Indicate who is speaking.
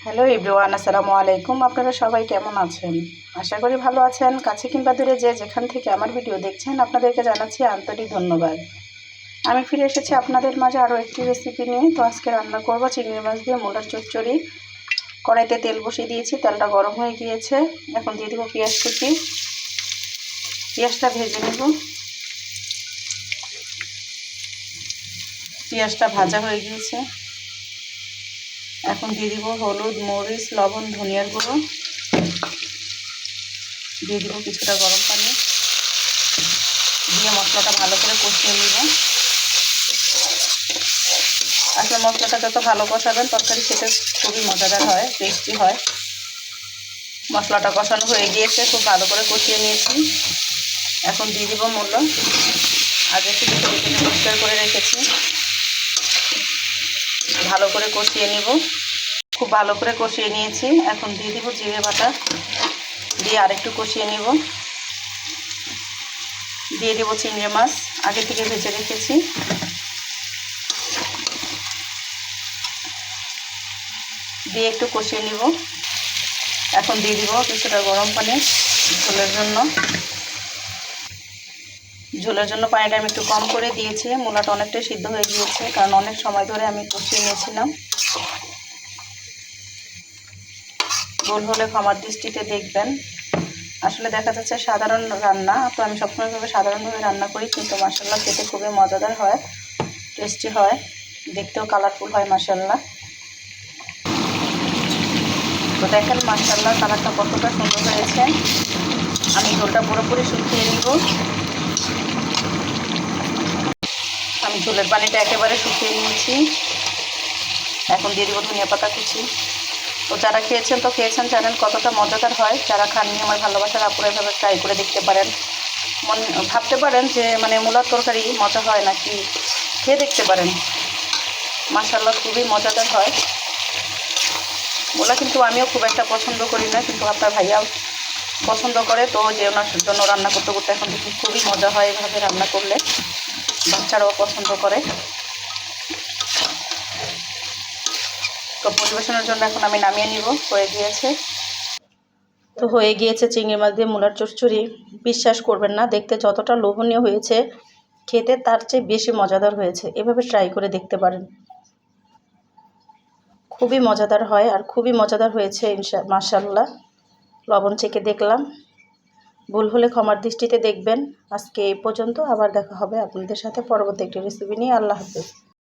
Speaker 1: Hello everyone, আসসালামু আলাইকুম। আপনারা সবাই কেমন আছেন? আশা করি ভালো আছেন। কাছে কিংবা দূরে যে যেখান থেকে আমার ভিডিও দেখছেন, আপনাদেরকে জানাচ্ছি আন্তরিক ধন্যবাদ। আমি ফিরে এসেছি আপনাদের মাঝে আরও একটি রেসিপি নিয়ে। তো আজকে রান্না করব চিংড়ি মাছ দিয়ে মূলার চচ্চড়ি। কড়াইতে তেল বসিয়ে দিয়েছি, তেলটা গরম হয়ে গিয়েছে। এখন দিয়ে দেবো পেঁয়াজ কুচি। পেঁয়াজটা ভেজে নেব। পেঁয়াজটা ভাজা হয়ে গিয়েছে। এখন দিয়ে দিব হলুদ, মরিচ, লবণ, ধনিয়ার গুঁড়ো। দিয়ে দিব কিছুটা গরম পানি, দিয়ে মশলাটা ভালো করে কষিয়ে নেব। আসলে মশলাটা যত ভালো কষাবেন তরকারি খেতে খুবই মজাদার হয়, টেস্টি হয়। মশলাটা কষানো হয়ে গিয়েছে, খুব ভালো করে কষিয়ে নিয়েছি। এখন দিয়ে দিব মূলো। আগে থেকে পরিষ্কার করে রেখেছি। ভালো করে কষিয়ে নেব। খুব ভালো করে কষিয়ে নিয়েছি। এখন দিয়ে দিব জিরে বাটা, দিয়ে আরেকটু কষিয়ে নেব। দিয়ে দেবো চিংড়ি মাছ, আগে থেকে ভেজে রেখেছি। দিয়ে একটু কষিয়ে নিব। এখন দিয়ে দিব কিছুটা গরম পানি ঝোলের জন্য পানিটা আমি একটু কম করে দিয়েছি। মূলাটা অনেকটাই সিদ্ধ হয়ে গিয়েছে, কারণ অনেক সময় ধরে আমি কষিয়ে নিয়েছিলাম। ভুল হলে ক্ষমার দৃষ্টিতে দেখবেন। আসলে দেখা যাচ্ছে সাধারণ রান্না, তো আমি সবসময়ভাবে সাধারণভাবে রান্না করি, কিন্তু মাশাআল্লাহ খেতে খুবই মজাদার হয়, টেস্টি হয়, দেখতেও কালারফুল হয় মাশাআল্লাহ। তো দেখেন মাশাআল্লাহ কালারটা কতটা সুন্দর হয়েছে। আমি ঝোলটা পুরোপুরি শুকিয়ে নিব। আমি ঝোলের পানিটা একেবারে শুকিয়ে নিয়েছি। এখন দিয়ে দিব ধনিয়া পাতা কুচি। তো যারা খেয়েছেন জানেন কতটা মজাদার হয়। যারা খাননি আমার ভালোবাসার আপুরা এভাবে ট্রাই করে দেখতে পারেন। ভাবতে পারেন যে মূলার তরকারি মজা হয় নাকি, খেয়ে দেখতে পারেন। মাশাআল্লাহ খুবই মজাদার হয়। মূলা কিন্তু আমিও খুব একটা পছন্দ করি না, কিন্তু আপনার ভাইয়া পছন্দ করে, তো যে ওনার জন্য রান্না করতে করতে এখন দেখি খুবই মজা হয় এভাবে রান্না করলে। বাচ্চারাও পছন্দ করে। তো পরিবেশনের জন্য এখন আমি নামিয়ে নিব। হয়ে গিয়েছে চিংড়ি মাছ দিয়ে মূলার চচ্চড়ি। বিশ্বাস করবেন না, দেখতে যতটা লোভনীয় হয়েছে, খেতে তার চেয়ে বেশি মজাদার হয়েছে। এভাবে ট্রাই করে দেখতে পারেন, খুবই মজাদার হয় আর খুবই মজাদার হয়েছে মাশাআল্লাহ। লবণ চেখে দেখলাম। ভুল হলে ক্ষমার দৃষ্টিতে দেখবেন। আজকে এই পর্যন্ত, আবার দেখা হবে আপনাদের সাথে পরবর্তী একটি রেসিপি নিয়ে। আল্লাহ হাফেজ।